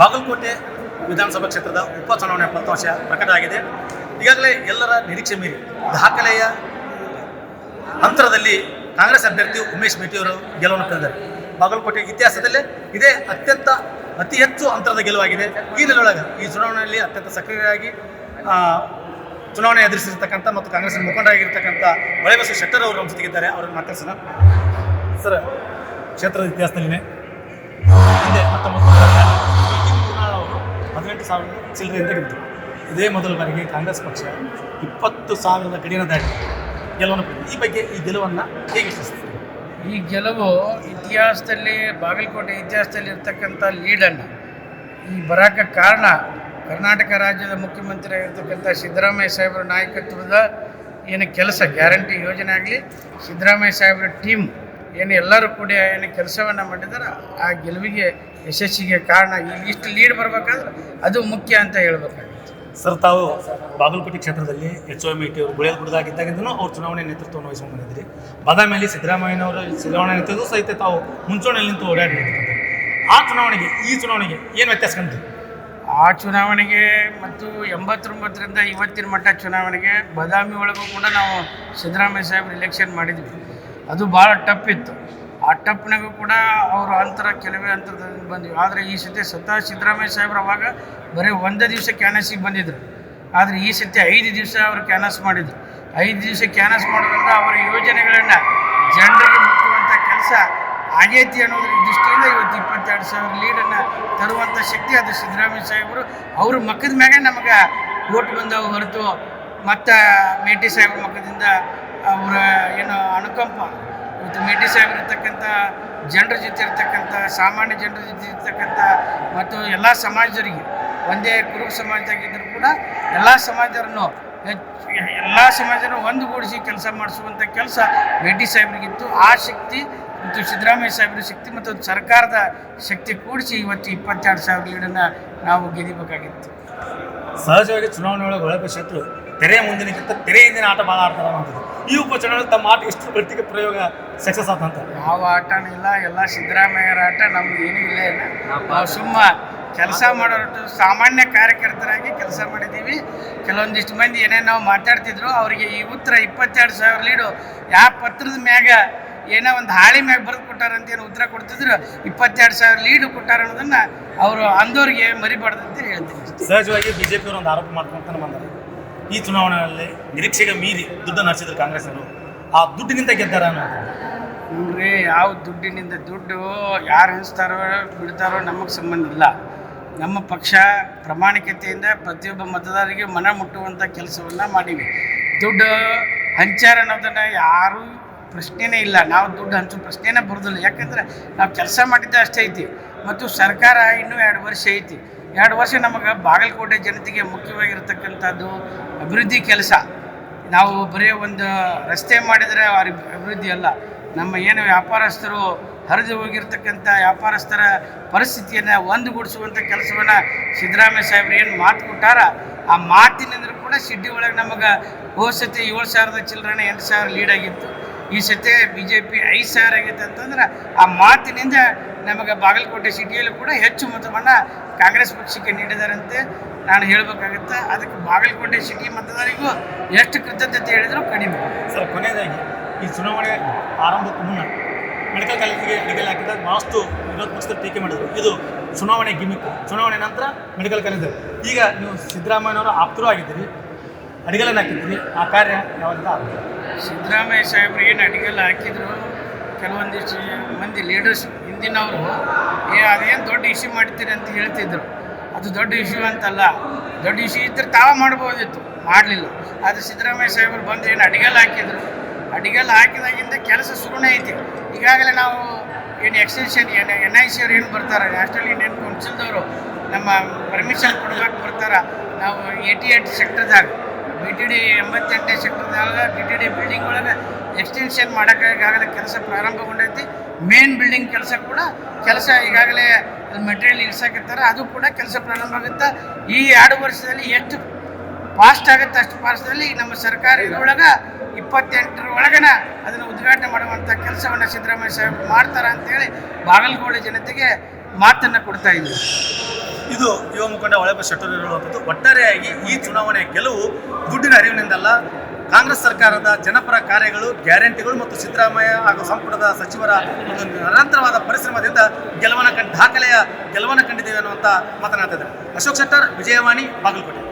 ಬಾಗಲಕೋಟೆ ವಿಧಾನಸಭಾ ಕ್ಷೇತ್ರದ ಉಪಚುನಾವಣೆ ಫಲಿತಾಂಶ ಪ್ರಕಟ ಆಗಿದೆ. ಈಗಾಗಲೇ ಎಲ್ಲರ ನಿರೀಕ್ಷೆ ಮೀರಿ ದಾಖಲೆಯ ಅಂತರದಲ್ಲಿ ಕಾಂಗ್ರೆಸ್ ಅಭ್ಯರ್ಥಿ ಉಮೇಶ್ ಮೇಟಿಯವರು ಗೆಲುವನ್ನು ಪಡೆದಿದ್ದಾರೆ. ಬಾಗಲಕೋಟೆ ಇತಿಹಾಸದಲ್ಲೇ ಇದೇ ಅತಿ ಹೆಚ್ಚು ಅಂತರದ ಗೆಲುವಾಗಿದೆ. ಈ ನೆಲೆಯೊಳಗೆ ಈ ಚುನಾವಣೆಯಲ್ಲಿ ಅತ್ಯಂತ ಸಕ್ರಿಯರಾಗಿ ಚುನಾವಣೆ ಎದುರಿಸಿರ್ತಕ್ಕಂಥ ಮತ್ತು ಕಾಂಗ್ರೆಸ್ ಮುಖಂಡರಾಗಿರ್ತಕ್ಕಂಥ ಹೊಳೆಬಸವ ಶೆಟ್ಟರ್ ಅವರು ನಮ್ಮ ಜೊತೆಗಿದ್ದಾರೆ. ಅವ್ರನ್ನ ಮಾತಾಡ್ಸೋಣ. ಸರ್, ಕ್ಷೇತ್ರದ ಇತಿಹಾಸದಲ್ಲಿನೇ ಹಿಂದೆ 18,000 ಚಿಲ್ಲರೆಯಿಂದ ಗೆದ್ದರು. ಇದೇ ಮೊದಲ ಬಾರಿಗೆ ಕಾಂಗ್ರೆಸ್ ಪಕ್ಷ 20,000 ಗಡಿಯನ್ನು ದಾಟಿ ಗೆಲುವನ್ನು ಪಡೆದಿದೆ. ಈ ಬಗ್ಗೆ ಈ ಗೆಲುವನ್ನು ಹೇಗೆ ವಿಶ್ಲೇಷಿಸ್ತೀರಿ? ಈ ಗೆಲುವು ಇತಿಹಾಸದಲ್ಲಿ, ಬಾಗಲಕೋಟೆ ಇತಿಹಾಸದಲ್ಲಿ ಇರ್ತಕ್ಕಂಥ ಲೀಡನ್ನು ಈ ಬರೋಕ್ಕೆ ಕಾರಣ ಕರ್ನಾಟಕ ರಾಜ್ಯದ ಮುಖ್ಯಮಂತ್ರಿ ಆಗಿರ್ತಕ್ಕಂಥ ಸಿದ್ದರಾಮಯ್ಯ ಸಾಹೇಬರ ನಾಯಕತ್ವದ ಏನು ಕೆಲಸ, ಗ್ಯಾರಂಟಿ ಯೋಜನೆ ಆಗಲಿ, ಸಿದ್ದರಾಮಯ್ಯ ಸಾಹೇಬರ ಟೀಮ್ ಏನು ಎಲ್ಲರೂ ಕೂಡ ಏನು ಕೆಲಸವನ್ನು ಮಾಡಿದ್ದಾರೆ, ಆ ಗೆಲುವಿಗೆ ಯಶಸ್ಸಿಗೆ ಕಾರಣ. ಇಷ್ಟು ಲೀಡ್ ಬರಬೇಕಾದ್ರೆ ಅದು ಮುಖ್ಯ ಅಂತ ಹೇಳ್ಬೇಕಾಗಿತ್ತು. ಸರ್, ತಾವು ಬಾಗಲಕೋಟೆ ಕ್ಷೇತ್ರದಲ್ಲಿ HOM ಅವರು ಗುಳಿಯಲ್ಗುಡ್ದಾಗಿದ್ದಾಗಿದ್ದೂ ಅವ್ರು ಚುನಾವಣೆ ನೇತೃತ್ವವನ್ನು ವಹಿಸ್ಕೊಂಡು ಬಂದಿದ್ರಿ. ಬಾದಾಮಿಯಲ್ಲಿ ಸಿದ್ದರಾಮಯ್ಯನವರು ಚುನಾವಣೆ ನಿಂತಿದ್ದು ಸಹಿತ ತಾವು ಮುಂಚೂಣಿಯಲ್ಲಿ ನಿಂತು ಓಡಾಡಿರ್ತಕ್ಕಂಥ ಆ ಚುನಾವಣೆಗೆ ಈ ಚುನಾವಣೆಗೆ ಏನು ವ್ಯತ್ಯಾಸ ಕಂಡ್ರಿ? ಆ ಚುನಾವಣೆಗೆ ಮತ್ತು 89ರಿಂದ ಇವತ್ತಿನ ಮಟ್ಟ ಚುನಾವಣೆಗೆ ಬಾದಾಮಿ ಒಳಗೂ ಕೂಡ ನಾವು ಸಿದ್ದರಾಮಯ್ಯ ಸಾಹೇಬ್ರು ಎಲೆಕ್ಷನ್ ಮಾಡಿದ್ವಿ. ಅದು ಭಾಳ ಟಫ್ ಇತ್ತು. ಆ ಟಫ್ನಾಗೂ ಕೂಡ ಅವರು ಕೆಲವೇ ಅಂತರದಲ್ಲಿ ಬಂದ್ವಿ. ಆದರೆ ಈ ಸತಿ ಸ್ವತಃ ಸಿದ್ದರಾಮಯ್ಯ ಸಾಹೇಬ್ರು ಅವಾಗ ಬರೀ 1 ದಿವಸ ಕ್ಯಾನಸಿಗೆ ಬಂದಿದ್ದರು. ಆದರೆ ಈ ಸತಿ 5 ದಿವಸ ಅವರು ಕ್ಯಾನಸ್ ಮಾಡಿದರು. 5 ದಿವಸ ಕ್ಯಾನಸ್ ಮಾಡೋದ್ರಿಂದ ಅವರ ಯೋಜನೆಗಳನ್ನು ಜನರಿಗೆ ಮುಟ್ಟುವಂಥ ಕೆಲಸ ಆಗೈತಿ ಅನ್ನೋದ್ರ ದೃಷ್ಟಿಯಿಂದ ಇವತ್ತು 22,000 ಲೀಡನ್ನು ತರುವಂಥ ಶಕ್ತಿ ಅದು ಸಿದ್ದರಾಮಯ್ಯ ಸಾಹೇಬರು. ಅವರು ಮಕ್ಕದ ಮ್ಯಾಗೆ ನಮಗೆ ಓಟ್ ಬಂದವು ಹೊರತು ಮತ್ತು ಮೇಟಿ ಸಾಹೇಬ್ರ ಮಕ್ಕದಿಂದ ಅವರ ಏನು ಅನುಕಂಪ, ಇವತ್ತು ಮೇಟಿ ಸಾಹೇಬ್ರು ಇರ್ತಕ್ಕಂಥ ಜನರ ಜೊತೆ ಇರ್ತಕ್ಕಂಥ, ಸಾಮಾನ್ಯ ಜನರ ಜೊತೆ ಇರ್ತಕ್ಕಂಥ ಮತ್ತು ಎಲ್ಲ ಸಮಾಜದವರಿಗೆ, ಒಂದೇ ಕುರುಬ ಸಮಾಜದಾಗಿದ್ದರೂ ಕೂಡ ಎಲ್ಲ ಸಮಾಜರನ್ನು ಒಂದುಗೂಡಿಸಿ ಕೆಲಸ ಮಾಡಿಸುವಂಥ ಕೆಲಸ ಮೇಟಿ ಸಾಹೇಬ್ರಿಗಿತ್ತು. ಆ ಶಕ್ತಿ ಮತ್ತು ಸಿದ್ದರಾಮಯ್ಯ ಸಾಹೇಬ್ರ ಶಕ್ತಿ ಮತ್ತು ಸರ್ಕಾರದ ಶಕ್ತಿ ಕೂಡಿಸಿ ಇವತ್ತು 22,000 ಲೀಡನ್ನು ನಾವು ಗೆದಿಬೇಕಾಗಿತ್ತು. ಸಹಜವಾಗಿ ಚುನಾವಣೆ ಒಳಗೆ ಹೊಳೆಬಸವ ಶೆಟ್ಟರು ತೆರೆಯ ಮುಂದಿನಕ್ಕಿಂತ ತೆರೆ ಹಿಂದಿನ ಆಟ ಭಾಳ ಆಡ್ತಾರೆ ಅನ್ನೋದು. ಈ ಉಪಚುನಾವಣೆ ತಮ್ಮ ಆಟ ಎಷ್ಟು ಗಟ್ಟಿಗೆ ಪ್ರಯೋಗ ಸಕ್ಸಸ್ ಆತಂತ? ಯಾವ ಆಟನೂ ಇಲ್ಲ, ಎಲ್ಲ ಸಿದ್ದರಾಮಯ್ಯರ ಆಟ. ನಮ್ದು ಏನೂ ಇಲ್ಲೇ ಇಲ್ಲ. ನಾವು ಸುಮ್ಮ ಕೆಲಸ ಮಾಡೋಷ್ಟು ಸಾಮಾನ್ಯ ಕಾರ್ಯಕರ್ತರಾಗಿ ಕೆಲಸ ಮಾಡಿದ್ದೀವಿ. ಕೆಲವೊಂದಿಷ್ಟು ಮಂದಿ ಏನೇನು ನಾವು ಮಾತಾಡ್ತಿದ್ರು, ಅವರಿಗೆ ಈ ಉತ್ತರ 22,000 ಲೀಡು ಯಾವ ಪತ್ರದ ಮ್ಯಾಗ ಏನೋ ಒಂದು ಹಾಳಿ ಮ್ಯಾಗ ಬರೆದು ಕೊಟ್ಟಾರಂತ ಏನು ಉತ್ತರ ಕೊಡ್ತಿದ್ರು, 22,000 ಲೀಡು ಕೊಟ್ಟಾರ ಅನ್ನೋದನ್ನು ಅವರು ಅಂದೋರಿಗೆ ಮರಿಬಾರ್ದಂತ ಹೇಳ್ತೀನಿ. ಸಹಜವಾಗಿ BJP ಒಂದು ಆರೋಪ ಮಾಡ್ಕೊಂತಾನೆ ಬಂದರೆ ಈ ಚುನಾವಣೆಯಲ್ಲಿ ನಿರೀಕ್ಷೆಗೆ ಮೀರಿ ದುಡ್ಡನ್ನು ಹರಿಸಿದ್ರು ಕಾಂಗ್ರೆಸ್ನವರು. ಆ ದುಡ್ಡಿನಿಂದ ಗೆದ್ದಾರ ಅನ್ನೋದು ನೋಡ್ರಿ, ಯಾವ ದುಡ್ಡಿನಿಂದ ದುಡ್ಡು ಯಾರು ಹಂಚ್ತಾರೋ ಬಿಡ್ತಾರೋ ನಮಗೆ ಸಂಬಂಧ ಇಲ್ಲ. ನಮ್ಮ ಪಕ್ಷ ಪ್ರಾಮಾಣಿಕತೆಯಿಂದ ಪ್ರತಿಯೊಬ್ಬ ಮತದಾರರಿಗೆ ಮನ ಮುಟ್ಟುವಂಥ ಕೆಲಸವನ್ನು ಮಾಡೀವಿ. ದುಡ್ಡು ಹಂಚಾರ ಅನ್ನೋದನ್ನು ಯಾರೂ ಪ್ರಶ್ನೆನೇ ಇಲ್ಲ. ನಾವು ದುಡ್ಡು ಹಂಚೋ ಪ್ರಶ್ನೆನೇ ಬರೋದಿಲ್ಲ. ಯಾಕಂದರೆ ನಾವು ಕೆಲಸ ಮಾಡಿದ್ದೆ ಅಷ್ಟೇ ಐತಿ. ಮತ್ತು ಸರ್ಕಾರ ಇನ್ನೂ 2 ವರ್ಷ ಐತಿ. 2 ವರ್ಷ ನಮಗೆ ಬಾಗಲಕೋಟೆ ಜನತೆಗೆ ಮುಖ್ಯವಾಗಿರ್ತಕ್ಕಂಥದ್ದು ಅಭಿವೃದ್ಧಿ ಕೆಲಸ. ನಾವು ಬರೀ ಒಂದು ರಸ್ತೆ ಮಾಡಿದರೆ ಅಭಿವೃದ್ಧಿ ಅಲ್ಲ. ನಮ್ಮ ಏನು ವ್ಯಾಪಾರಸ್ಥರು ಹರಿದು ಹೋಗಿರ್ತಕ್ಕಂಥ ವ್ಯಾಪಾರಸ್ಥರ ಪರಿಸ್ಥಿತಿಯನ್ನು ಒಂದುಗೂಡಿಸುವಂಥ ಕೆಲಸವನ್ನು ಸಿದ್ದರಾಮಯ್ಯ ಸಾಹೇಬ್ರು ಏನು ಮಾತು ಕೊಟ್ಟಾರ, ಆ ಮಾತಿನಿಂದ ಕೂಡ ಸಿಡ್ಡಿ ಒಳಗೆ ನಮಗೆ ಹೋದ ಸತಿ 7,000 ಚಿಲ್ಲರೆ 8,000 ಲೀಡ್ ಆಗಿತ್ತು. ಈ ಸತಿ BJP 5,000 ಆಗೈತೆ ಅಂತಂದ್ರೆ ಆ ಮಾತಿನಿಂದ ನಮಗೆ ಬಾಗಲಕೋಟೆ ಸಿಟಿಯಲ್ಲೂ ಕೂಡ ಹೆಚ್ಚು ಮತವನ್ನು ಕಾಂಗ್ರೆಸ್ ಪಕ್ಷಕ್ಕೆ ನೀಡಿದಾರಂತೆ ನಾನು ಹೇಳಬೇಕಾಗುತ್ತೆ. ಅದಕ್ಕೆ ಬಾಗಲಕೋಟೆ ಸಿಟಿ ಮತದಾರರಿಗೂ ಎಷ್ಟು ಕೃತಜ್ಞತೆ ಹೇಳಿದರೂ ಕಡಿಮೆ. ಸರ್, ಕೊನೆಯದಾಗಿ ಈ ಚುನಾವಣೆ ಆರಂಭಕ್ಕೂ ಮುನ್ನ ಮೆಡಿಕಲ್ ಕಾಲೇಜಿಗೆ ಅಡಿಗಲ್ ಹಾಕಿದಾಗ ಭಾಳಷ್ಟು ವಿರೋಧ ಪಕ್ಷದ ಟೀಕೆ ಮಾಡಿದರು. ಇದು ಚುನಾವಣೆ ಗಿಮಿಕ್, ಚುನಾವಣೆ ನಂತರ ಮೆಡಿಕಲ್ ಕಾಲೇಜ್. ಈಗ ನೀವು ಸಿದ್ದರಾಮಯ್ಯನವರು ಆಪ್ತರೂ ಆಗಿದ್ದೀರಿ, ಅಡಿಗಲನ್ನು ಹಾಕಿದ್ರಿ. ಆ ಕಾರ್ಯ ಯಾವಾಗ ಆಗ್ತದೆ? ಸಿದ್ದರಾಮಯ್ಯ ಸಾಹೇಬ್ರು ಏನು ಅಡಿಗೆಲ್ಲ ಹಾಕಿದ್ರು, ಕೆಲವೊಂದಿಷ್ಟು ಮಂದಿ ಲೀಡರ್ಸ್ ಹಿಂದಿನವರು ಅದೇನು ದೊಡ್ಡ ಇಶ್ಯೂ ಮಾಡ್ತೀರಿ ಅಂತ ಹೇಳ್ತಿದ್ರು. ಅದು ದೊಡ್ಡ ಇಶ್ಯೂ ಅಂತಲ್ಲ. ದೊಡ್ಡ ಇಶ್ಯೂ ಇದ್ದರೆ ತಾವು ಮಾಡ್ಬೋದಿತ್ತು, ಮಾಡಲಿಲ್ಲ. ಆದರೆ ಸಿದ್ದರಾಮಯ್ಯ ಸಾಹೇಬ್ರು ಬಂದು ಏನು ಅಡಿಗೆಲ್ಲ ಹಾಕಿದ್ರು, ಅಡಿಗೆಲ್ಲ ಹಾಕಿದಾಗಿಂದ ಕೆಲಸ ಶುರುನೇ ಐತಿ. ಈಗಾಗಲೇ ನಾವು ಏನು ಎಕ್ಸ್ಟೆನ್ಷನ್ NIC ಅವ್ರು ಏನು ಬರ್ತಾರೆ, ನ್ಯಾಷನಲ್ ಇಂಡಿಯನ್ ಕೌನ್ಸಿಲ್ದವರು ನಮ್ಮ ಪರ್ಮಿಷನ್ ಕೊಡೋಕೆ ಬರ್ತಾರೆ. ನಾವು 88 ಸೆಕ್ಟರ್ದಾಗ BTD 88 ಸೆಕ್ಟರ್ದಾಗ BTD ಬಿಲ್ಡಿಂಗ್ ಒಳಗೆ ಎಕ್ಸ್ಟೆನ್ಷನ್ ಮಾಡೋಕ್ಕೆ ಈಗಾಗಲೇ ಕೆಲಸ ಪ್ರಾರಂಭಗೊಂಡೈತಿ. ಮೇನ್ ಬಿಲ್ಡಿಂಗ್ ಕೆಲಸ ಈಗಾಗಲೇ ಮೆಟೀರಿಯಲ್ ಇಳಿಸಾಕತ್ತಾರೆ. ಅದು ಕೂಡ ಕೆಲಸ ಪ್ರಾರಂಭ ಆಗುತ್ತೆ. ಈ 2 ವರ್ಷದಲ್ಲಿ ಎಷ್ಟು ಫಾಸ್ಟ್ ಆಗುತ್ತೆ ಅಷ್ಟು ಫಾಸ್ಟಲ್ಲಿ ನಮ್ಮ ಸರ್ಕಾರ ಇದರೊಳಗೆ 28ರ ಒಳಗನ ಅದನ್ನು ಉದ್ಘಾಟನೆ ಮಾಡುವಂಥ ಕೆಲಸವನ್ನು ಸಿದ್ದರಾಮಯ್ಯ ಸಾಹೇಬ್ ಮಾಡ್ತಾರೆ ಅಂತೇಳಿ ಬಾಗಲಕೋಟೆ ಜನತೆಗೆ ಮಾತನ್ನು ಕೊಡ್ತಾ ಇದ್ದೀವಿ. ಇದು ಯುವ ಮುಖಂಡ ಹೊಳೆಬ ಶೆಟ್ಟೂರು ಹೇಳುವಂಥದ್ದು. ಒಟ್ಟಾರೆಯಾಗಿ ಈ ಚುನಾವಣೆಯ ಗೆಲುವು ದುಡ್ಡಿನ ಅರಿವಿನಿಂದಲ್ಲ, ಕಾಂಗ್ರೆಸ್ ಸರ್ಕಾರದ ಜನಪರ ಕಾರ್ಯಗಳು, ಗ್ಯಾರಂಟಿಗಳು ಮತ್ತು ಸಿದ್ದರಾಮಯ್ಯ ಹಾಗೂ ಸಂಪುಟದ ಸಚಿವರ ಒಂದು ನಿರಂತರವಾದ ಪರಿಶ್ರಮದಿಂದ ದಾಖಲೆಯ ಗೆಲುವನ್ನು ಕಂಡಿದ್ದೇವೆ ಅನ್ನುವಂಥ ಮಾತನಾಡ್ತಾ ಇದ್ದಾರೆ. ಅಶೋಕ್ ಶೆಟ್ಟರ್, ವಿಜಯವಾಣಿ, ಬಾಗಲಕೋಟೆ.